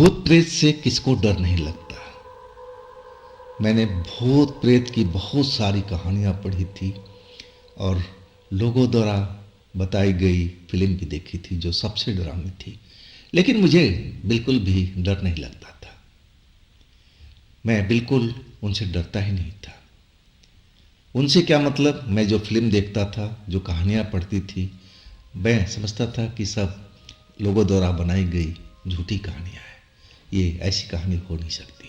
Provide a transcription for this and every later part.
भूत प्रेत से किसको डर नहीं लगता। मैंने भूत प्रेत की बहुत सारी कहानियाँ पढ़ी थी और लोगों द्वारा बताई गई फिल्म भी देखी थी जो सबसे डरावनी थी, लेकिन मुझे बिल्कुल भी डर नहीं लगता था। मैं बिल्कुल उनसे डरता ही नहीं था। उनसे क्या मतलब, मैं जो फिल्म देखता था, जो कहानियाँ पढ़ती थी, मैं समझता था कि सब लोगों द्वारा बनाई गई झूठी कहानियाँ हैं, ये ऐसी कहानी हो नहीं सकती।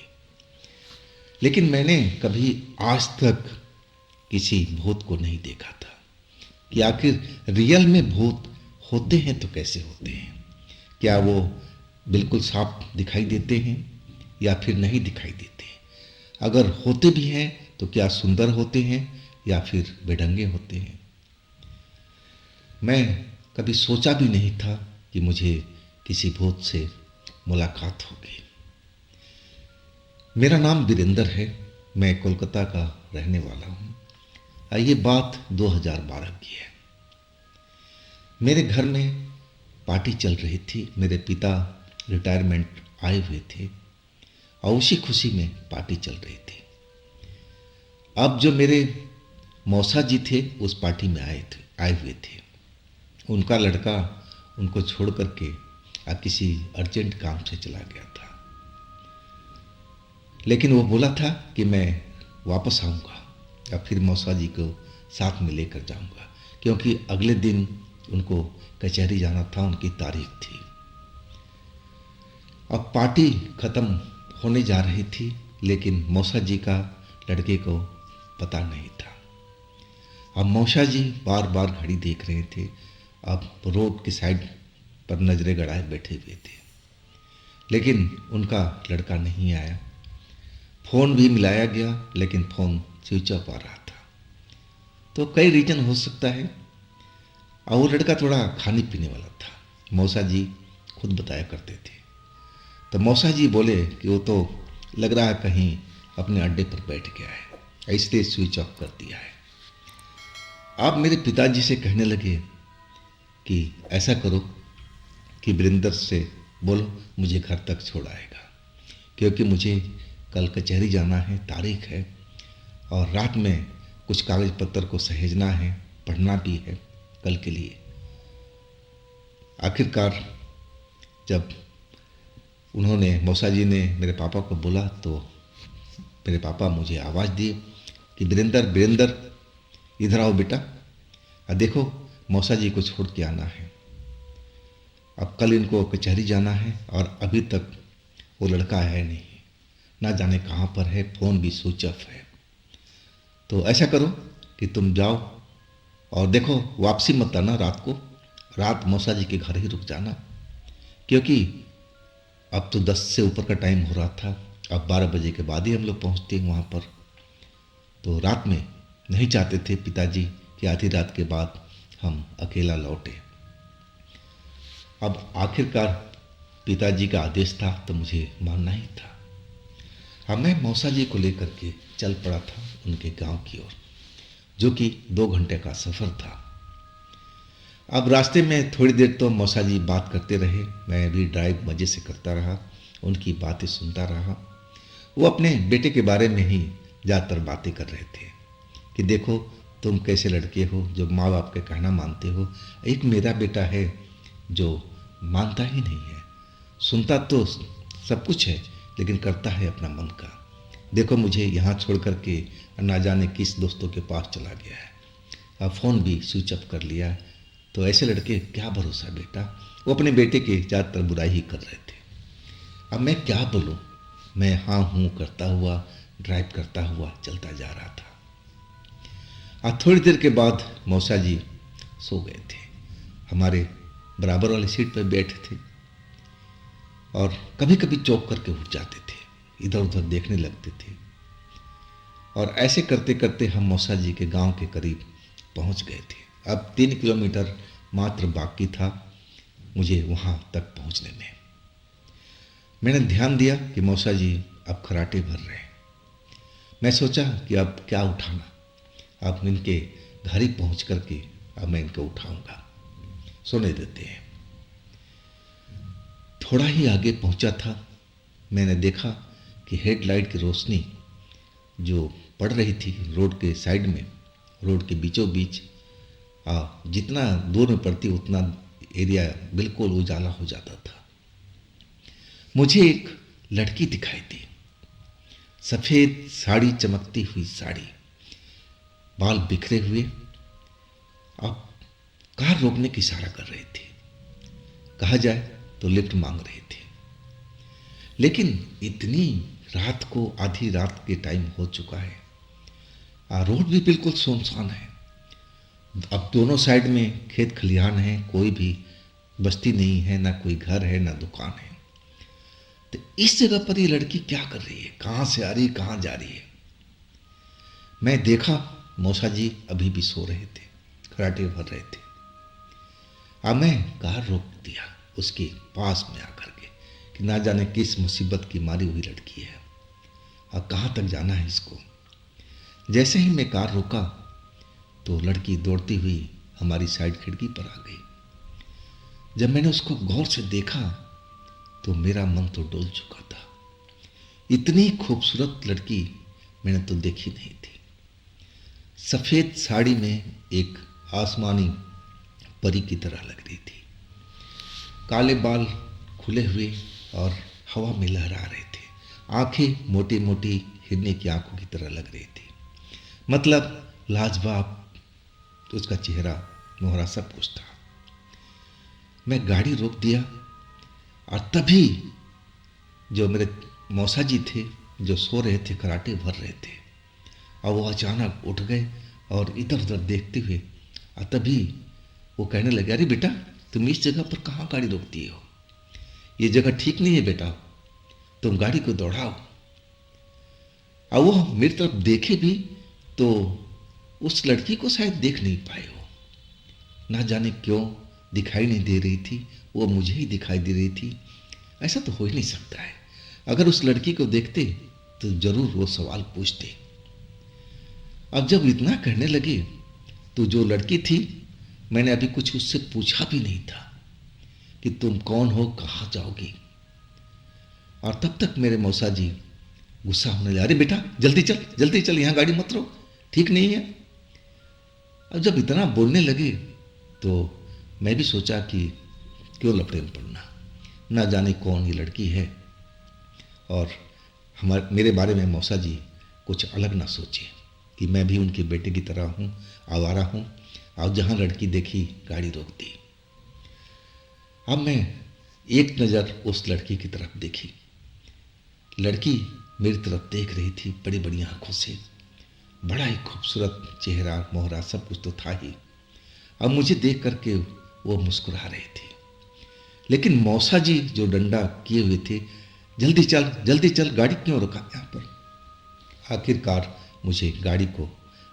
लेकिन मैंने कभी आज तक किसी भूत को नहीं देखा था कि आखिर रियल में भूत होते हैं तो कैसे होते हैं। क्या वो बिल्कुल साफ दिखाई देते हैं या फिर नहीं दिखाई देते। अगर होते भी हैं तो क्या सुंदर होते हैं या फिर बेढंगे होते हैं। मैं कभी सोचा भी नहीं था कि मुझे किसी भूत से मुलाकात होगी। मेरा नाम वीरेंद्र है, मैं कोलकाता का रहने वाला हूँ। ये बात 2012 की है। मेरे घर में पार्टी चल रही थी। मेरे पिता रिटायरमेंट आए हुए थे और उसी खुशी में पार्टी चल रही थी। अब जो मेरे मौसा जी थे उस पार्टी में आए हुए थे। उनका लड़का उनको छोड़ करके अब किसी अर्जेंट काम से चला गया था, लेकिन वो बोला था कि मैं वापस आऊँगा या फिर मौसा जी को साथ में लेकर जाऊँगा, क्योंकि अगले दिन उनको कचहरी जाना था, उनकी तारीख थी। अब पार्टी ख़त्म होने जा रही थी, लेकिन मौसा जी का लड़के को पता नहीं था। अब मौसा जी बार बार घड़ी देख रहे थे। अब रोड की साइड पर नजरें गड़ाए बैठे हुए थे, लेकिन उनका लड़का नहीं आया। फ़ोन भी मिलाया गया लेकिन फ़ोन स्विच ऑफ आ रहा था। तो कई रीज़न हो सकता है। और वो लड़का थोड़ा खाने पीने वाला था, मौसा जी खुद बताया करते थे। तो मौसा जी बोले कि वो तो लग रहा है कहीं अपने अड्डे पर बैठ गया है, इसलिए स्विच ऑफ कर दिया है। आप मेरे पिताजी से कहने लगे कि ऐसा करो कि वीरेंद्र से बोलो मुझे घर तक छोड़ आएगा, क्योंकि मुझे कल कचहरी जाना है, तारीख है, और रात में कुछ कागज़ पत्र को सहेजना है, पढ़ना भी है कल के लिए। आखिरकार जब उन्होंने मौसा जी ने मेरे पापा को बोला तो मेरे पापा मुझे आवाज़ दिए कि वीरेंद्र वीरेंद्र इधर आओ बेटा, देखो मौसा जी को छोड़ के आना है। अब कल इनको कचहरी जाना है और अभी तक वो लड़का है नहीं, ना जाने कहाँ पर है, फ़ोन भी स्विच ऑफ है। तो ऐसा करो कि तुम जाओ और देखो वापसी मत आना रात को, रात मौसा जी के घर ही रुक जाना, क्योंकि अब तो 10 से ऊपर का टाइम हो रहा था। अब 12 बजे के बाद ही हम लोग पहुँचते हैं वहाँ पर। तो रात में नहीं चाहते थे पिताजी कि आधी रात के बाद हम अकेला लौटे। अब आखिरकार पिताजी का आदेश था तो मुझे मानना ही था। अब मैं मौसा जी को लेकर के चल पड़ा था उनके गांव की ओर, जो कि 2 घंटे का सफ़र था। अब रास्ते में थोड़ी देर तो मौसा जी बात करते रहे, मैं भी ड्राइव मज़े से करता रहा, उनकी बातें सुनता रहा। वो अपने बेटे के बारे में ही ज़्यादातर बातें कर रहे थे कि देखो तुम कैसे लड़के हो जो माँ बाप के कहना मानते हो। एक मेरा बेटा है जो मानता ही नहीं है, सुनता तो सब कुछ है लेकिन करता है अपना मन का। देखो मुझे यहाँ छोड़ कर के ना जाने किस दोस्तों के पास चला गया है, अब फ़ोन भी स्विच ऑफ कर लिया है। तो ऐसे लड़के क्या भरोसा बेटा। वो अपने बेटे की ज़्यादातर बुराई ही कर रहे थे। अब मैं क्या बोलूँ, मैं हाँ हूँ करता हुआ ड्राइव करता हुआ चलता जा रहा था। अब थोड़ी देर के बाद मौसा जी सो गए थे, हमारे बराबर वाली सीट पर बैठे थे और कभी कभी चौंक करके उठ जाते थे, इधर उधर देखने लगते थे। और ऐसे करते करते हम मौसा जी के गांव के करीब पहुंच गए थे। अब 3 किलोमीटर मात्र बाकी था मुझे वहां तक पहुंचने में। मैंने ध्यान दिया कि मौसा जी अब खराटे भर रहे हैं। मैं सोचा कि अब क्या उठाना, अब इनके घर ही पहुँच करके अब मैं इनको उठाऊंगा, सोने देते हैं। थोड़ा ही आगे पहुंचा था मैंने देखा कि हेडलाइट की रोशनी जो पड़ रही थी रोड के साइड में, रोड के बीचों बीच, जितना दूर में पड़ती उतना एरिया बिल्कुल उजाला हो जाता था। मुझे एक लड़की दिखाई दी, सफ़ेद साड़ी, चमकती हुई साड़ी, बाल बिखरे हुए। अब कार रोकने की इशारा कर रही थी, कहा जाए तो लिफ्ट मांग रही थी। लेकिन इतनी रात को, आधी रात के टाइम हो चुका है, रोड भी बिल्कुल सुनसान है। अब दोनों साइड में खेत खलिहान है, कोई भी बस्ती नहीं है, ना कोई घर है, ना दुकान है। तो इस जगह पर ये लड़की क्या कर रही है, कहाँ से आ रही है, कहाँ जा रही है? मैं देखा मौसा जी अभी भी सो रहे थे, खराटे भर रहे थे। अब मैं कार रोक दिया उसके पास में आकर के कि ना जाने किस मुसीबत की मारी हुई लड़की है और कहाँ तक जाना है इसको। जैसे ही मैं कार रोका तो लड़की दौड़ती हुई हमारी साइड खिड़की पर आ गई। जब मैंने उसको गौर से देखा तो मेरा मन तो डोल चुका था। इतनी खूबसूरत लड़की मैंने तो देखी नहीं थी। सफ़ेद साड़ी में एक आसमानी परी की तरह लग रही थी। काले बाल खुले हुए और हवा में लहरा रहे थे। आंखें मोटी मोटी हिरने की आंखों की तरह लग रही थी। मतलब लाजवाब उसका चेहरा, मोहरा, सब कुछ था। मैं गाड़ी रोक दिया और तभी जो मेरे मौसा जी थे, जो सो रहे थे, खराटे भर रहे थे, और वो अचानक उठ गए और इधर उधर देखते हुए, और तभी वो कहने लगे, अरे बेटा, तुम इस जगह पर कहाँ गाड़ी रोकती हो? ये जगह ठीक नहीं है बेटा, तुम गाड़ी को दौड़ाओ। और वो मेरी तरफ देखे भी तो उस लड़की को शायद देख नहीं पाए हो, ना जाने क्यों दिखाई नहीं दे रही थी, वो मुझे ही दिखाई दे रही थी। ऐसा तो हो ही नहीं सकता है। अगर उस लड़की को देखते तो जरूर वो सवाल पूछते। अब जब इतना कहने लगे तो जो लड़की थी, मैंने अभी कुछ उससे पूछा भी नहीं था कि तुम कौन हो, कहाँ जाओगी। और तब तक मेरे मौसा जी गुस्सा होने लगे, अरे बेटा जल्दी चल, यहाँ गाड़ी मत रोक, ठीक नहीं है। अब जब इतना बोलने लगे तो मैं भी सोचा कि क्यों लफड़े में पड़ना, ना जाने कौन ये लड़की है, और मेरे बारे में मौसा जी कुछ अलग ना सोचे कि मैं भी उनके बेटे की तरह हूँ, आवारा हूँ, और जहाँ लड़की देखी गाड़ी रोक दी। अब मैं एक नज़र उस लड़की की तरफ देखी। लड़की मेरी तरफ देख रही थी बड़ी बड़ी आंखों से, बड़ा ही खूबसूरत चेहरा, मोहरा, सब कुछ तो था ही। अब मुझे देख करके वो मुस्कुरा रही थी। लेकिन मौसा जी जो डंडा किए हुए थे, जल्दी चल, गाड़ी क्यों रुका यहाँ पर? आखिरकार मुझे गाड़ी को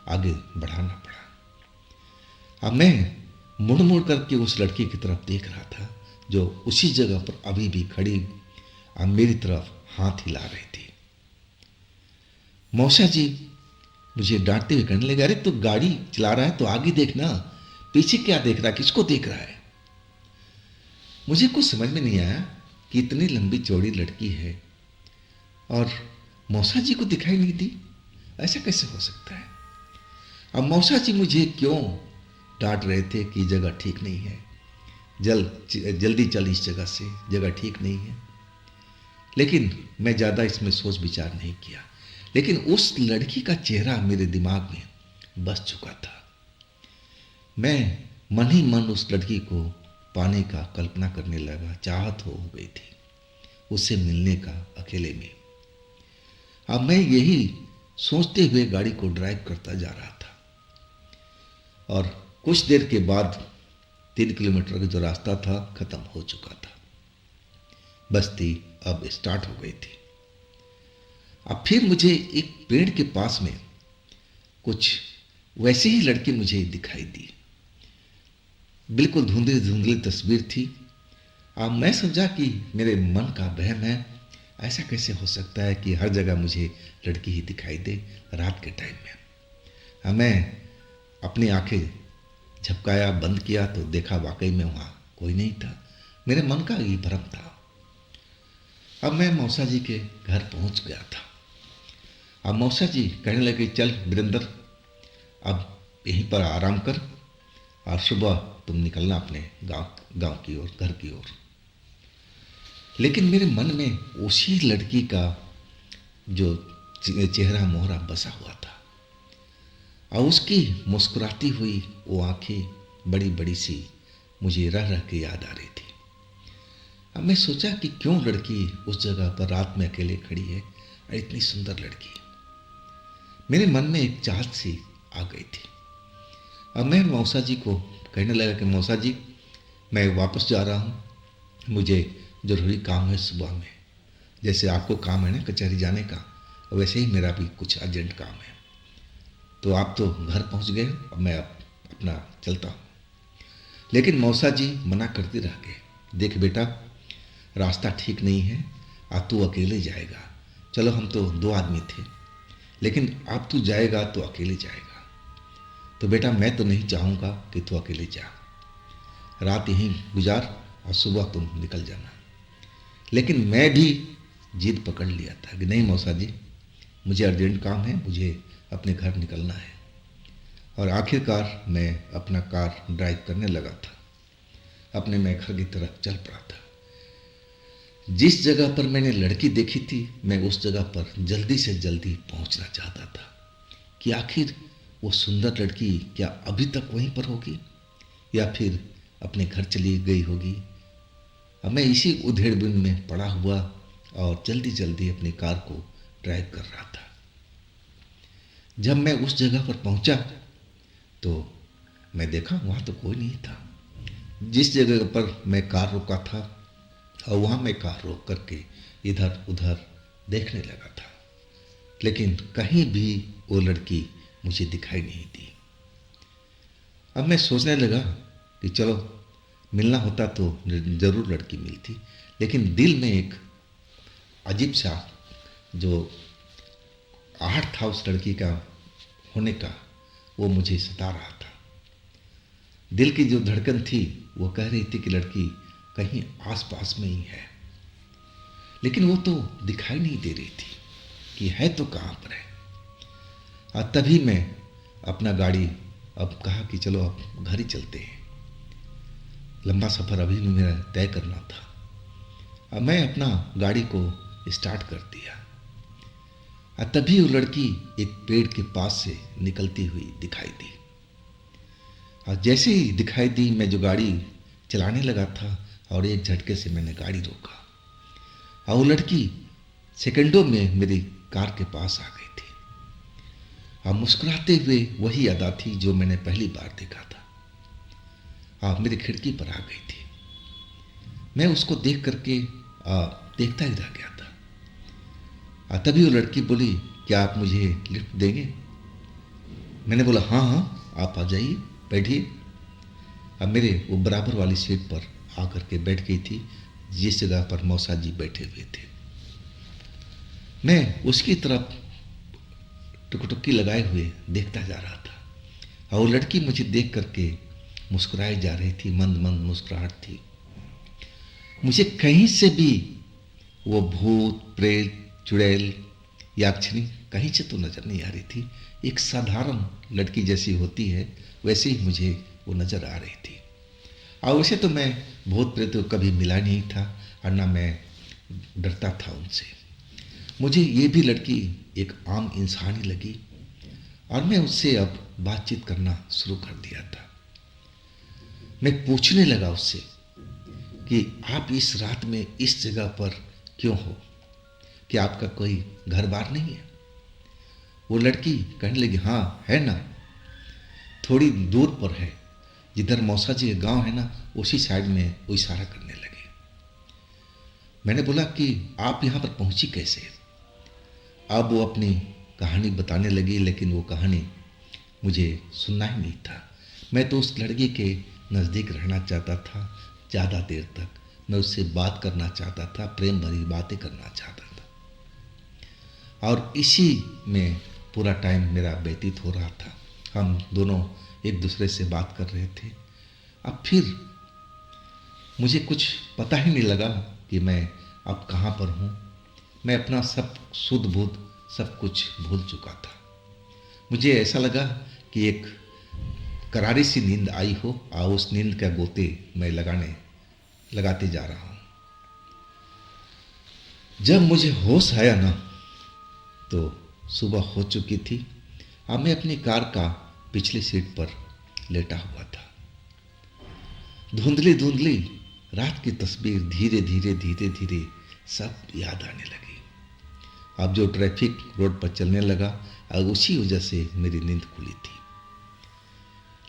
आगे बढ़ाना पड़ा। अब मैं मुड़ मुड़ करके उस लड़की की तरफ देख रहा था जो उसी जगह पर अभी भी खड़ी अब मेरी तरफ हाथ हिला रही थी। मौसा जी मुझे डांटते हुए कहने लगे, अरे तू गाड़ी चला रहा है तो आगे देखना, पीछे क्या देख रहा है, किसको देख रहा है? मुझे कुछ समझ में नहीं आया कि इतनी लंबी चौड़ी लड़की है और मौसा जी को दिखाई नहीं दी, ऐसा कैसे हो सकता है? अब मौसा जी मुझे क्यों डांट रहे थे कि जगह ठीक नहीं है, जल्दी चल इस जगह से, जगह ठीक नहीं है। लेकिन मैं ज़्यादा इसमें सोच विचार नहीं किया। लेकिन उस लड़की का चेहरा मेरे दिमाग में बस चुका था। मैं मन ही मन उस लड़की को पाने का कल्पना करने लगा, चाहत हो गई थी उससे मिलने का अकेले में। अब मैं यही सोचते हुए गाड़ी को ड्राइव करता जा रहा था और कुछ देर के बाद 3 किलोमीटर का जो रास्ता था खत्म हो चुका था। बस्ती अब स्टार्ट हो गई थी। अब फिर मुझे एक पेड़ के पास में कुछ वैसी ही लड़की मुझे दिखाई दी। बिल्कुल धुंधली धुंधली तस्वीर थी। अब मैं समझा कि मेरे मन का वहम है, ऐसा कैसे हो सकता है कि हर जगह मुझे लड़की ही दिखाई दे रात के टाइम में। अब मैं अपनी आंखें झपकाया, बंद किया तो देखा वाकई में वहाँ कोई नहीं था। मेरे मन का ही भ्रम था। अब मैं मौसा जी के घर पहुंच गया था। अब मौसा जी कहने लगे, चल वीरेंद्र, अब यहीं पर आराम कर और सुबह तुम निकलना अपने गांव गांव की ओर, घर की ओर। लेकिन मेरे मन में उसी लड़की का जो चेहरा मोहरा बसा हुआ था और उसकी मुस्कुराती हुई वो आंखें बड़ी बड़ी सी मुझे रह रह के याद आ रही थी। अब मैं सोचा कि क्यों लड़की उस जगह पर रात में अकेले खड़ी है और इतनी सुंदर लड़की। मेरे मन में एक चाहत सी आ गई थी। अब मैं मौसा जी को कहने लगा कि मौसा जी, मैं वापस जा रहा हूँ, मुझे ज़रूरी काम है सुबह में। जैसे आपको काम है ना कचहरी जाने का, वैसे ही मेरा भी कुछ अर्जेंट काम है। तो आप तो घर पहुँच गए, अब मैं अपना चलता हूँ। लेकिन मौसा जी मना करते रह गए। देख बेटा, रास्ता ठीक नहीं है, तू अकेले जाएगा। चलो हम तो 2 आदमी थे, लेकिन अब तू जाएगा तो अकेले जाएगा। तो बेटा मैं तो नहीं चाहूँगा कि तू अकेले जा, रात यहीं गुजार और सुबह तुम निकल जाना। लेकिन मैं भी जिद पकड़ लिया था कि नहीं मौसा जी, मुझे अर्जेंट काम है, मुझे अपने घर निकलना है। और आखिरकार मैं अपना कार ड्राइव करने लगा था, अपने मैं घर की तरफ चल पड़ा था। जिस जगह पर मैंने लड़की देखी थी, मैं उस जगह पर जल्दी से जल्दी पहुंचना चाहता था कि आखिर वो सुंदर लड़की क्या अभी तक वहीं पर होगी या फिर अपने घर चली गई होगी। अब मैं इसी उधेड़बुन में पड़ा हुआ और जल्दी जल्दी अपनी कार को ड्राइव कर रहा था। जब मैं उस जगह पर पहुंचा तो मैं देखा वहाँ तो कोई नहीं था। जिस जगह पर मैं कार रोका था और वहाँ मैं कार रोक करके इधर उधर देखने लगा था, लेकिन कहीं भी वो लड़की मुझे दिखाई नहीं दी। अब मैं सोचने लगा कि चलो मिलना होता तो ज़रूर लड़की मिलती, लेकिन दिल में एक अजीब सा जो आहट था उस लड़की का होने का, वो मुझे सता रहा था। दिल की जो धड़कन थी वो कह रही थी कि लड़की कहीं आसपास में ही है, लेकिन वो तो दिखाई नहीं दे रही थी कि है तो कहाँ पर है। और तभी मैं अपना गाड़ी अब कहा कि चलो अब घर ही चलते हैं, लंबा सफ़र अभी भी मेरा तय करना था। अब मैं अपना गाड़ी को स्टार्ट कर दिया और तभी वो लड़की एक पेड़ के पास से निकलती हुई दिखाई दी। और जैसे ही दिखाई दी, मैं जो गाड़ी चलाने लगा था और एक झटके से मैंने गाड़ी रोका और वो लड़की सेकंडों में मेरी कार के पास आ गई थी और मुस्कुराते हुए वही अदा थी जो मैंने पहली बार देखा था। आप मेरी खिड़की पर आ गई थी। मैं उसको देख करके देखता ही रह गया था। तभी वो लड़की बोली, क्या आप मुझे लिफ्ट देंगे? मैंने बोला हाँ हाँ, आप आ जाइए, बैठिए। अब मेरे वो बराबर वाली सीट पर आकर के बैठ गई थी जिस जगह पर मौसा जी बैठे हुए थे। मैं उसकी तरफ टुकटुकी लगाए हुए देखता जा रहा था और वो लड़की मुझे देख करके मुस्कुराई जा रही थी, मंद मंद मुस्कुराहट थी। मुझे कहीं से भी वो भूत प्रेत चुड़ैल याक्षिणी कहीं से तो नज़र नहीं आ रही थी। एक साधारण लड़की जैसी होती है वैसे ही मुझे वो नज़र आ रही थी। और वैसे तो मैं भूत प्रेत को कभी मिला नहीं था और ना मैं डरता था उनसे। मुझे ये भी लड़की एक आम इंसान ही लगी और मैं उससे अब बातचीत करना शुरू कर दिया था। मैं पूछने लगा उससे कि आप इस रात में इस जगह पर क्यों हो, कि आपका कोई घर बार नहीं है? वो लड़की कहने लगी हाँ है ना, थोड़ी दूर पर है, जिधर मौसा जी का गाँव है ना उसी साइड में। वो इशारा करने लगे। मैंने बोला कि आप यहाँ पर पहुँची कैसे? अब वो अपनी कहानी बताने लगी, लेकिन वो कहानी मुझे सुनना ही नहीं था। मैं तो उस लड़की के नज़दीक रहना चाहता था, ज़्यादा देर तक मैं उससे बात करना चाहता था, प्रेम भरी बातें करना चाहता था और इसी में पूरा टाइम मेरा व्यतीत हो रहा था। हम दोनों एक दूसरे से बात कर रहे थे। अब फिर मुझे कुछ पता ही नहीं लगा कि मैं अब कहाँ पर हूँ। मैं अपना सब सुध बुध सब कुछ भूल चुका था। मुझे ऐसा लगा कि एक करारी सी नींद आई हो और उस नींद का गोते मैं लगाते जा रहा हूँ। जब मुझे होश आया ना, तो सुबह हो चुकी थी और मैं अपनी कार का पिछली सीट पर लेटा हुआ था। धुंधली धुंधली रात की तस्वीर धीरे धीरे धीरे धीरे सब याद आने लगी। अब जो ट्रैफिक रोड पर चलने लगा और उसी वजह से मेरी नींद खुली थी।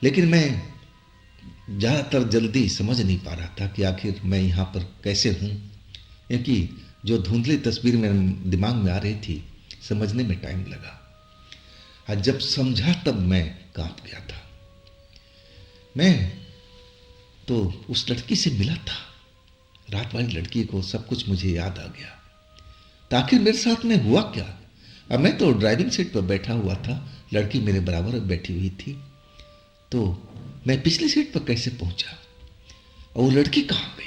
लेकिन मैं ज़्यादातर जल्दी समझ नहीं पा रहा था कि आखिर मैं यहाँ पर कैसे हूँ, क्योंकि जो धुंधली तस्वीर मेरे दिमाग में आ रही थी समझने में टाइम लगा। और जब समझा तब मैं कांप गया था। मैं तो उस लड़की से मिला था, रात वाली लड़की को, सब कुछ मुझे याद आ गया। तो आखिर मेरे साथ में हुआ क्या? अब मैं तो ड्राइविंग सीट पर बैठा हुआ था, लड़की मेरे बराबर बैठी हुई थी, तो मैं पिछली सीट पर कैसे पहुंचा और वो लड़की कहाँ गई?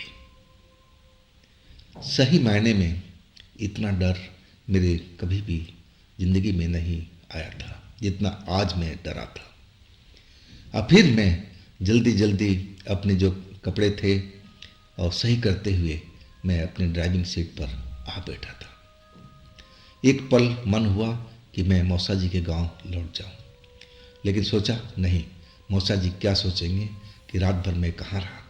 सही मायने में इतना डर मेरे कभी भी जिंदगी में नहीं आया था जितना आज मैं डरा था। अब फिर मैं जल्दी जल्दी अपने जो कपड़े थे और सही करते हुए मैं अपने ड्राइविंग सीट पर आ बैठा था। एक पल मन हुआ कि मैं मौसा जी के गांव लौट जाऊं, लेकिन सोचा नहीं, मौसा जी क्या सोचेंगे कि रात भर मैं कहाँ रहा।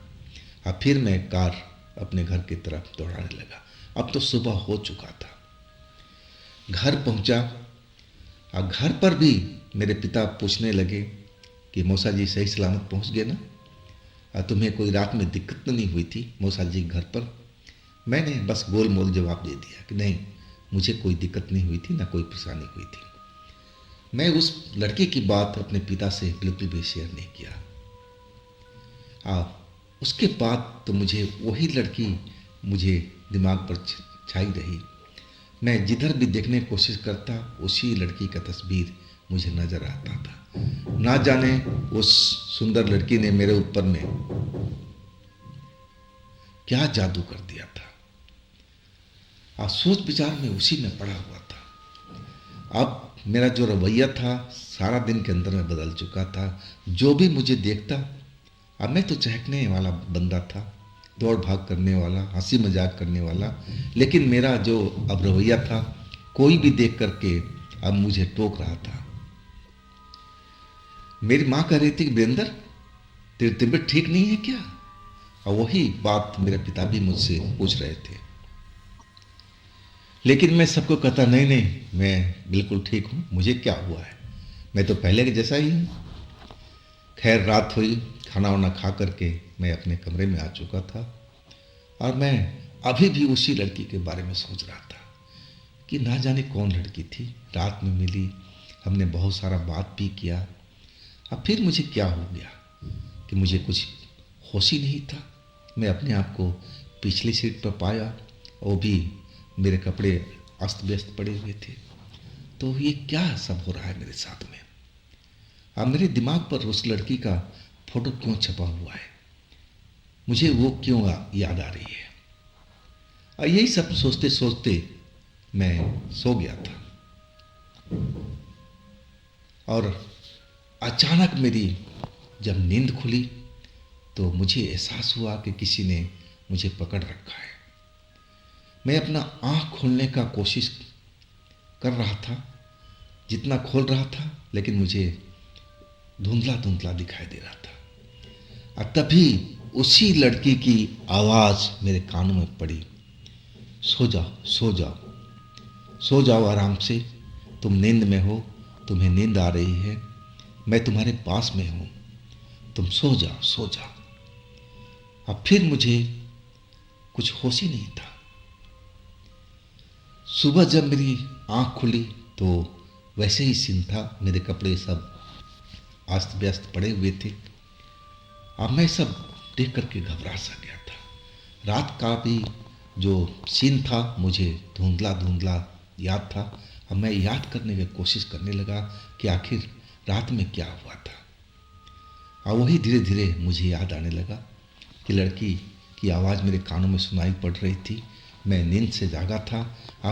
अब फिर मैं कार अपने घर की तरफ दौड़ाने लगा। अब तो सुबह हो चुका था। घर पहुंचा और घर पर भी मेरे पिता पूछने लगे कि मौसा जी सही सलामत पहुंच गए ना, और तुम्हें कोई रात में दिक्कत तो नहीं हुई थी मौसा जी घर पर? मैंने बस गोल मोल जवाब दे दिया कि नहीं, मुझे कोई दिक्कत नहीं हुई थी, ना कोई परेशानी हुई थी। मैं उस लड़की की बात अपने पिता से बिल्कुल भी शेयर नहीं किया। उसके बाद तो मुझे वही लड़की मुझे दिमाग पर छाई रही। मैं जिधर भी देखने की कोशिश करता उसी लड़की का तस्वीर मुझे नजर आता था। ना जाने उस सुंदर लड़की ने मेरे ऊपर में क्या जादू कर दिया था। सोच विचार में उसी में पड़ा हुआ था। अब मेरा जो रवैया था सारा दिन के अंदर में बदल चुका था। जो भी मुझे देखता, अब मैं तो चहकने वाला बंदा था, दौड़ भाग करने वाला, हंसी मजाक करने वाला, लेकिन मेरा जो अब रवैया था, कोई भी देख करके अब मुझे टोक रहा था। मेरी माँ कह रही थी कि वीरेंद्र, तेरी तबीयत ठीक नहीं है क्या? और वही बात मेरे पिता भी मुझसे पूछ रहे थे। लेकिन मैं सबको कहता नहीं नहीं, मैं बिल्कुल ठीक हूँ, मुझे क्या हुआ है, मैं तो पहले के जैसा ही हूँ। खैर रात हुई, खाना वाना खा करके मैं अपने कमरे में आ चुका था और मैं अभी भी उसी लड़की के बारे में सोच रहा था कि ना जाने कौन लड़की थी, रात में मिली, हमने बहुत सारा बात भी किया। अब फिर मुझे क्या हो गया कि मुझे कुछ होश ही नहीं था। मैं अपने आप को पिछली सीट पर पाया, वो भी मेरे कपड़े अस्त व्यस्त पड़े हुए थे। तो ये क्या सब हो रहा है मेरे साथ में? अब मेरे दिमाग पर उस लड़की का फोटो क्यों छपा हुआ है, मुझे वो क्यों याद आ रही है? और यही सब सोचते सोचते मैं सो गया था और अचानक मेरी जब नींद खुली तो मुझे एहसास हुआ कि किसी ने मुझे पकड़ रखा है। मैं अपना आँख खोलने का कोशिश कर रहा था, जितना खोल रहा था, लेकिन मुझे धुंधला धुंधला दिखाई दे रहा था। और तभी उसी लड़की की आवाज़ मेरे कानों में पड़ी, सो जाओ सो जाओ सो जाओ आराम से, तुम नींद में हो, तुम्हें नींद आ रही है, मैं तुम्हारे पास में हूँ, तुम सो जाओ सो जाओ। अब फिर मुझे कुछ होश ही नहीं था। सुबह जब मेरी आँख खुली तो वैसे ही सीन था, मेरे कपड़े सब अस्त व्यस्त पड़े हुए थे। अब मैं सब देख करके घबरा सा गया था। रात का भी जो सीन था मुझे धुंधला धुंधला याद था। अब मैं याद करने की कोशिश करने लगा कि आखिर रात में क्या हुआ था। और वही धीरे धीरे मुझे याद आने लगा कि लड़की की आवाज़ मेरे कानों में सुनाई पड़ रही थी मैं नींद से जागा था।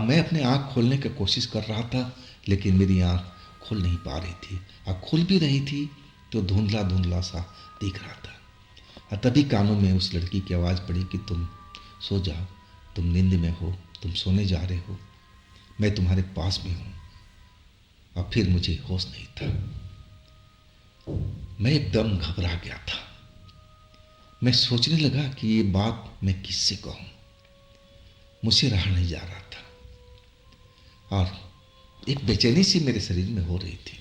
मैं अपने आँख खोलने की कोशिश कर रहा था, लेकिन मेरी आँख खुल नहीं पा रही थी। खुल भी रही थी तो धुंधला धुंधला सा दिख रहा था। तभी कानों में उस लड़की की आवाज़ पड़ी कि तुम सो जाओ, तुम नींद में हो, तुम सोने जा रहे हो, मैं तुम्हारे पास में हूँ। अब फिर मुझे होश नहीं था। मैं एकदम घबरा गया था। मैं सोचने लगा कि ये बात मैं किससे कहूँ। मुझसे रहा नहीं जा रहा था और एक बेचैनी सी मेरे शरीर में हो रही थी।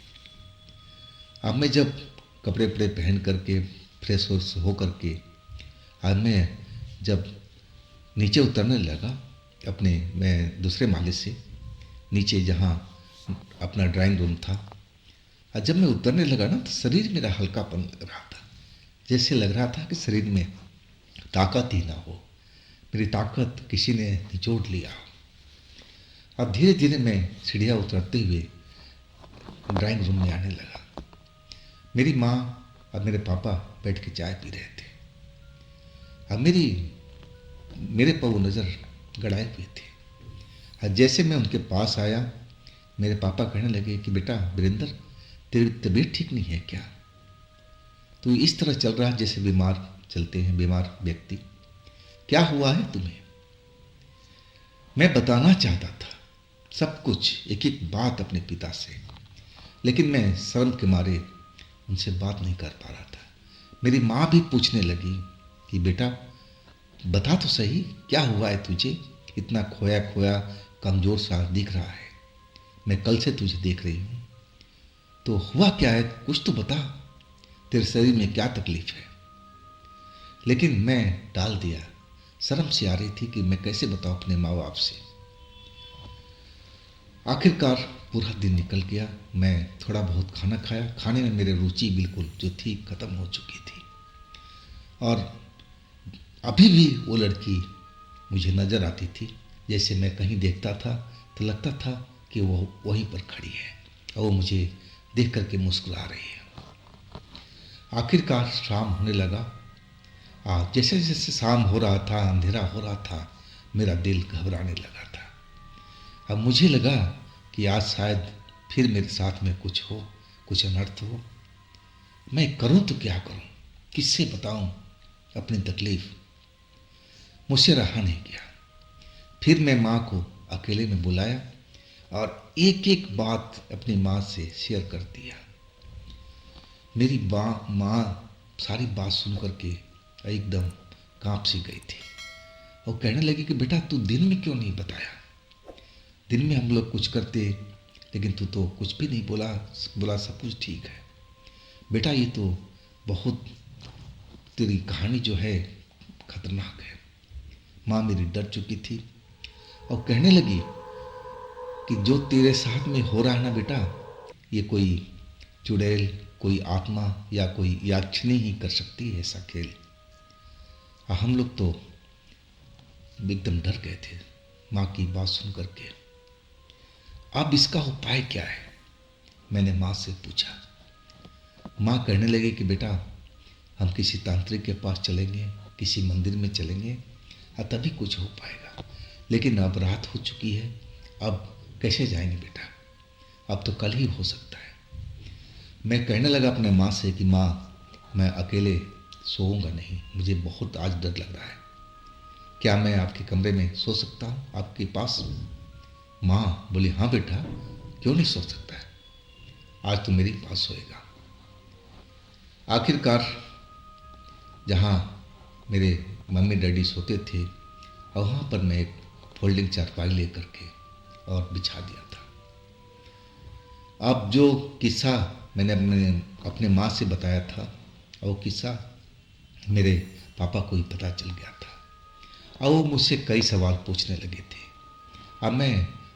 अब मैं जब कपड़े वपड़े पहन करके फ्रेश हो करके अब मैं जब नीचे उतरने लगा अपने, मैं दूसरे माले से नीचे जहाँ अपना ड्राइंग रूम था, और जब मैं उतरने लगा ना तो शरीर मेरा हल्कापन लग रहा था। जैसे लग रहा था कि शरीर में ताकत ही ना हो, मेरी ताकत किसी ने निचोड़ लिया। अब धीरे धीरे मैं सीढ़ियाँ उतरते हुए ड्राइंग रूम में आने लगा। मेरी माँ और मेरे पापा बैठ के चाय पी रहे थे। अब मेरे पर वो नज़र गड़ाए हुए थे। और जैसे मैं उनके पास आया, मेरे पापा कहने लगे कि बेटा वीरेंद्र, तेरी तबीयत ठीक नहीं है क्या? तू इस तरह चल रहा है जैसे बीमार चलते हैं बीमार व्यक्ति। क्या हुआ है तुम्हें? मैं बताना चाहता था सब कुछ, एक एक बात अपने पिता से, लेकिन मैं शर्म के मारे उनसे बात नहीं कर पा रहा था। मेरी माँ भी पूछने लगी कि बेटा बता तो सही, क्या हुआ है तुझे? इतना खोया खोया कमज़ोर सा दिख रहा है, मैं कल से तुझे देख रही हूँ। तो हुआ क्या है, कुछ तो बता, तेरे शरीर में क्या तकलीफ है? लेकिन मैं टाल दिया। शर्म से आ रही थी कि मैं कैसे बताऊँ अपने माँ बाप से। आखिरकार पूरा दिन निकल गया। मैं थोड़ा बहुत खाना खाया। खाने में मेरी रुचि बिल्कुल जो थी ख़त्म हो चुकी थी। और अभी भी वो लड़की मुझे नज़र आती थी। जैसे मैं कहीं देखता था तो लगता था कि वो वहीं पर खड़ी है और वो मुझे देख करके मुस्कुरा रही है। आखिरकार शाम होने लगा। जैसे जैसे शाम हो रहा था, अंधेरा हो रहा था, मेरा दिल घबराने लगा था। अब मुझे लगा कि आज शायद फिर मेरे साथ में कुछ हो, कुछ अनर्थ हो। मैं करूं तो क्या करूं, किससे बताऊं अपनी तकलीफ़? मुझसे रहा नहीं गया। फिर मैं माँ को अकेले में बुलाया और एक एक बात अपनी माँ से शेयर कर दिया। मेरी माँ सारी बात सुन करके एकदम काँप सी गई थी और कहने लगी कि बेटा तू दिन में क्यों नहीं बताया? दिन में हम लोग कुछ करते, लेकिन तू तो कुछ भी नहीं बोला सब कुछ ठीक है। बेटा ये तो बहुत, तेरी कहानी जो है खतरनाक है। माँ मेरी डर चुकी थी और कहने लगी कि जो तेरे साथ में हो रहा है ना बेटा, ये कोई चुड़ैल, कोई आत्मा या कोई याक्षिणी ही कर सकती है ऐसा खेल। हम लोग तो एकदम डर गए थे माँ की बात सुन करके। अब इसका उपाय क्या है, मैंने माँ से पूछा। माँ कहने लगे कि बेटा हम किसी तांत्रिक के पास चलेंगे, किसी मंदिर में चलेंगे और तभी कुछ हो पाएगा। लेकिन अब रात हो चुकी है, अब कैसे जाएंगे बेटा, अब तो कल ही हो सकता है। मैं कहने लगा अपने माँ से कि माँ मैं अकेले सोऊंगा नहीं, मुझे बहुत आज डर लग रहा है, क्या मैं आपके कमरे में सो सकता हूँ आपके पास? माँ बोली हाँ बेटा, क्यों नहीं सो सकता है, आज तो मेरे पास सोएगा। आखिरकार जहाँ मेरे मम्मी डैडी सोते थे और वहाँ पर मैं एक फोल्डिंग चारपाई ले करके और बिछा दिया था। अब जो किस्सा मैंने अपने माँ से बताया था, वो किस्सा मेरे पापा को ही पता चल गया था और वो मुझसे कई सवाल पूछने लगे थे।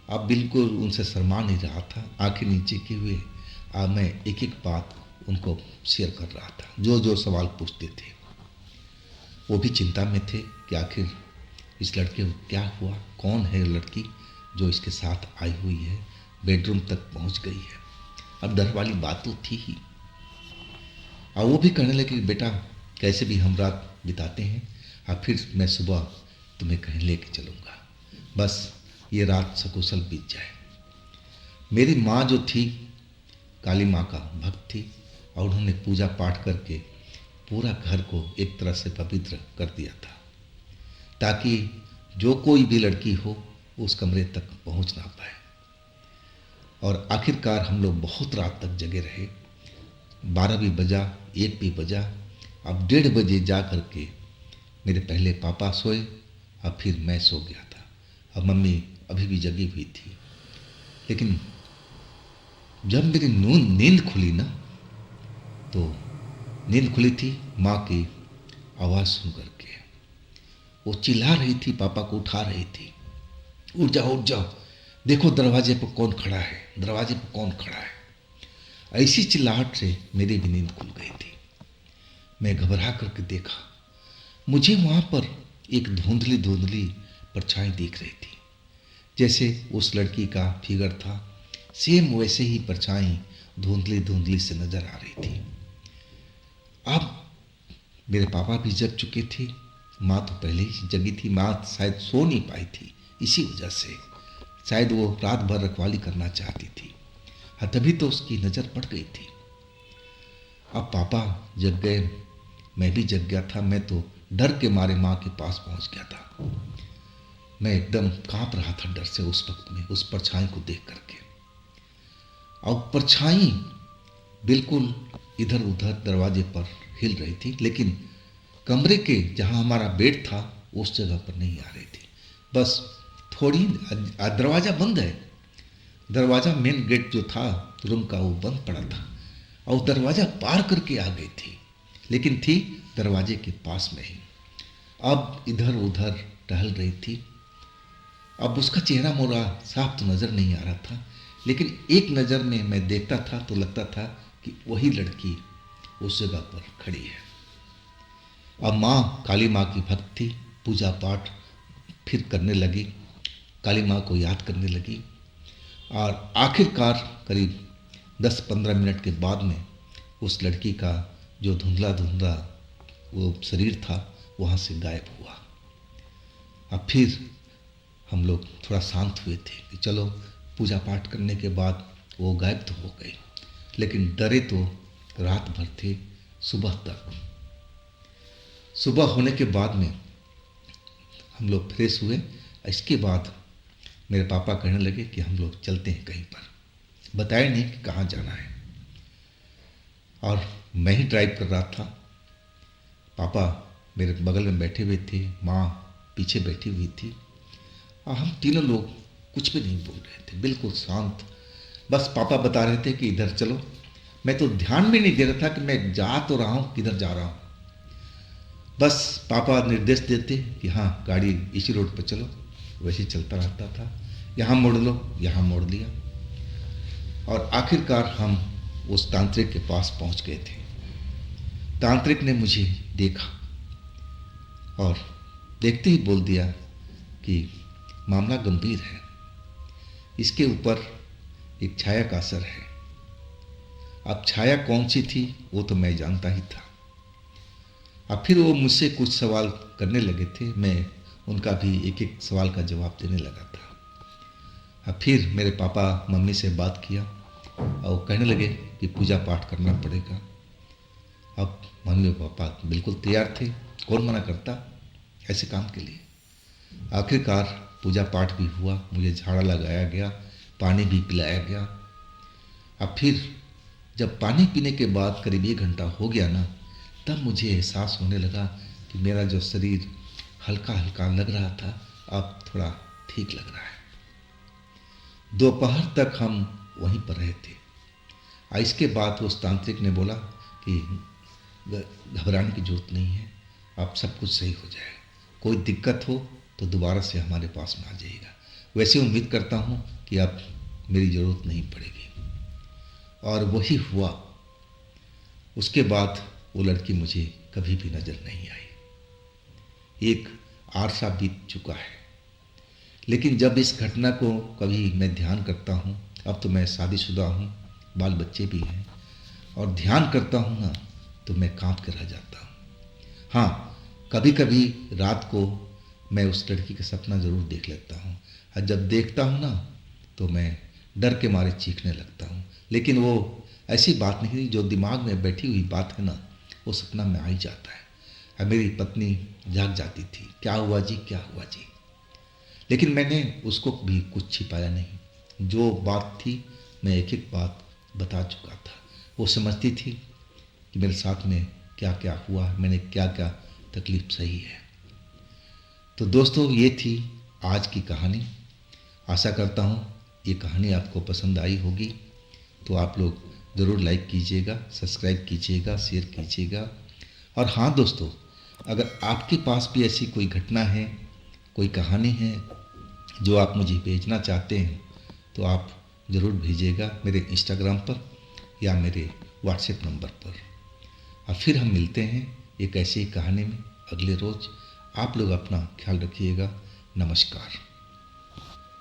अब बिल्कुल उनसे शर्मा नहीं रहा था, आंखें नीचे किए हुए अब मैं एक एक बात उनको शेयर कर रहा था। जो जो सवाल पूछते थे वो भी चिंता में थे कि आखिर इस लड़के को क्या हुआ, कौन है लड़की जो इसके साथ आई हुई है, बेडरूम तक पहुंच गई है। अब डर वाली बात तो थी ही। और वो भी कहने लगे बेटा कैसे भी हम रात बिताते हैं और फिर मैं सुबह तुम्हें कहीं लेके चलूँगा। बस ये रात सकुशल बीत जाए। मेरी माँ जो थी काली माँ का भक्त थी और उन्होंने पूजा पाठ करके पूरा घर को एक तरह से पवित्र कर दिया था, ताकि जो कोई भी लड़की हो उस कमरे तक पहुंच ना पाए। और आखिरकार हम लोग बहुत रात तक जगे रहे, 12 भी बजा, 1 भी बजा। अब 1:30 बजे जा कर के मेरे पहले पापा सोए, अब फिर मैं सो गया था। अब मम्मी अभी भी जगी हुई थी। लेकिन जब मेरी नींद खुली ना, तो नींद खुली थी माँ की आवाज़ सुन करके। वो चिल्ला रही थी, पापा को उठा रही थी, उठ जाओ उठ जाओ, देखो दरवाजे पर कौन खड़ा है, दरवाजे पर कौन खड़ा है। ऐसी चिल्लाहट से मेरी भी नींद खुल गई थी। मैं घबरा करके देखा, मुझे वहाँ पर एक धुंधली धुंधली परछाई दिख रही थी, जैसे उस लड़की का फिगर था, सेम वैसे ही परछाई धुंधली धुंधली से नजर आ रही थी। अब मेरे पापा भी जग चुके थे, माँ तो पहले ही जगी थी। माँ शायद सो नहीं पाई थी, इसी वजह से शायद वो रात भर रखवाली करना चाहती थी। हाँ, तभी तो उसकी नज़र पड़ गई थी। अब पापा जग गए, मैं भी जग गया था। मैं तो डर के मारे माँ के पास पहुंच गया था। मैं एकदम कांप रहा था डर से उस वक्त में, उस परछाई को देख करके। और परछाई बिल्कुल इधर उधर दरवाजे पर हिल रही थी, लेकिन कमरे के जहाँ हमारा बेड था उस जगह पर नहीं आ रही थी। बस थोड़ी, दरवाज़ा बंद है, दरवाज़ा मेन गेट जो था रूम का वो बंद पड़ा था, और दरवाज़ा पार करके आ गई थी, लेकिन थी दरवाजे के पास में ही। अब इधर उधर टहल रही थी। अब उसका चेहरा मोरा साफ तो नज़र नहीं आ रहा था, लेकिन एक नज़र में मैं देखता था तो लगता था कि वही लड़की उस जगह पर खड़ी है। अब माँ काली माँ की भक्त थी, पूजा पाठ फिर करने लगी, काली माँ को याद करने लगी। और आखिरकार करीब 10-15 मिनट के बाद में उस लड़की का जो धुंधला धुंधला वो शरीर था वहाँ से गायब हुआ। अब फिर हम लोग थोड़ा शांत हुए थे कि चलो पूजा पाठ करने के बाद वो गायब तो हो गई, लेकिन डरे तो रात भर थे, सुबह तक। सुबह होने के बाद में हम लोग फ्रेश हुए। इसके बाद मेरे पापा कहने लगे कि हम लोग चलते हैं कहीं पर, बताया नहीं कि कहाँ जाना है। और मैं ही ड्राइव कर रहा था, पापा मेरे बगल में बैठे हुए थे, माँ पीछे बैठी हुई थी, और हम तीनों लोग कुछ भी नहीं बोल रहे थे, बिल्कुल शांत। बस पापा बता रहे थे कि इधर चलो। मैं तो ध्यान भी नहीं दे रहा था कि मैं जा तो रहा हूँ, किधर जा रहा हूँ। बस पापा निर्देश देते कि हाँ गाड़ी इसी रोड पर चलो, वैसे चलता रहता था। यहाँ मोड़ लो, यहाँ मोड़ लिया, और आखिरकार हम उस तांत्रिक के पास पहुँच गए थे। तांत्रिक ने मुझे देखा और देखते ही बोल दिया कि मामला गंभीर है, इसके ऊपर एक छाया का असर है। अब छाया कौन सी थी वो तो मैं जानता ही था। अब फिर वो मुझसे कुछ सवाल करने लगे थे, मैं उनका भी एक एक सवाल का जवाब देने लगा था। अब फिर मेरे पापा मम्मी से बात किया और कहने लगे कि पूजा पाठ करना पड़ेगा। अब मम्मी पापा बिल्कुल तैयार थे, कौन मना करता ऐसे काम के लिए। आखिरकार पूजा पाठ भी हुआ, मुझे झाड़ा लगाया गया, पानी भी पिलाया गया। अब फिर जब पानी पीने के बाद करीब 1 घंटा हो गया ना, तब मुझे एहसास होने लगा कि मेरा जो शरीर हल्का हल्का लग रहा था अब थोड़ा ठीक लग रहा है। दोपहर तक हम वहीं पर रहे थे। इसके बाद उस तांत्रिक ने बोला कि घबराने की जरूरत नहीं है, अब सब कुछ सही हो जाएगा, कोई दिक्कत हो तो दोबारा से हमारे पास में आ जाइएगा। वैसे उम्मीद करता हूँ कि अब मेरी ज़रूरत नहीं पड़ेगी। और वही हुआ। उसके बाद वो लड़की मुझे कभी भी नज़र नहीं आई। एक आरसा बीत चुका है, लेकिन जब इस घटना को कभी मैं ध्यान करता हूँ, अब तो मैं शादीशुदा हूँ, बाल बच्चे भी हैं, और ध्यान करता हूँ ना तो मैं कांप के रह जाता हूँ। हाँ, कभी कभी रात को मैं उस लड़की का सपना ज़रूर देख लेता हूँ, और जब देखता हूँ ना तो मैं डर के मारे चीखने लगता हूँ। लेकिन वो ऐसी बात नहीं थी, जो दिमाग में बैठी हुई बात है ना वो सपना में आ ही जाता है। और मेरी पत्नी जाग जाती थी, क्या हुआ जी, क्या हुआ जी। लेकिन मैंने उसको भी कुछ छिपाया नहीं, जो बात थी मैं एक एक बात बता चुका था। वो समझती थी कि मेरे साथ में क्या क्या हुआ, मैंने क्या क्या तकलीफ सही है। तो दोस्तों ये थी आज की कहानी। आशा करता हूँ ये कहानी आपको पसंद आई होगी। तो आप लोग ज़रूर लाइक कीजिएगा, सब्सक्राइब कीजिएगा, शेयर कीजिएगा। और हाँ दोस्तों, अगर आपके पास भी ऐसी कोई घटना है, कोई कहानी है जो आप मुझे भेजना चाहते हैं तो आप ज़रूर भेजिएगा मेरे इंस्टाग्राम पर या मेरे व्हाट्सएप नंबर पर। और फिर हम मिलते हैं एक ऐसी ही कहानी में अगले रोज़। आप लोग अपना ख्याल रखिएगा। नमस्कार।